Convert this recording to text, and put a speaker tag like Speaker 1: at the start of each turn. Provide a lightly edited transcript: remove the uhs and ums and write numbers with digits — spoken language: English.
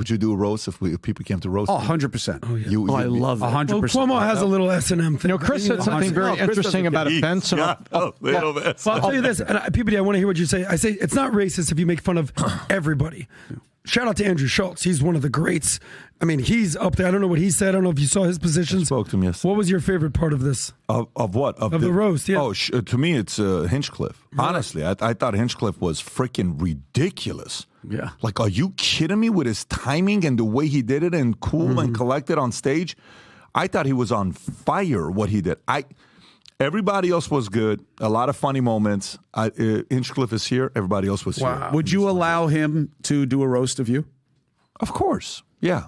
Speaker 1: Would you do a roast if people came to roast?
Speaker 2: Oh, 100%.
Speaker 3: Oh, yeah.
Speaker 4: I love that.
Speaker 2: 100%.
Speaker 3: Well, Cuomo has a little S&M thing.
Speaker 4: Chris said something very interesting about offense.
Speaker 1: Well,
Speaker 3: Well, I'll tell you this, and PPD, I want to hear what you say. I say it's not racist if you make fun of everybody. Shout out to Andrew Schultz. He's one of the greats. I mean, he's up there. I don't know what he said. I don't know if you saw his positions.
Speaker 1: Spoke to him, yes.
Speaker 3: What was your favorite part of this?
Speaker 1: Of what?
Speaker 3: Of the roast, yeah.
Speaker 1: Oh, to me, it's Hinchcliffe. Honestly, I thought Hinchcliffe was freaking ridiculous.
Speaker 4: Yeah.
Speaker 1: Like, are you kidding me with his timing and the way he did it and cool and collected on stage? I thought he was on fire, what he did. Everybody else was good. A lot of funny moments. Hinchcliffe is here. Everybody else was here.
Speaker 2: Would you allow him to do a roast of you?
Speaker 1: Of course. Yeah.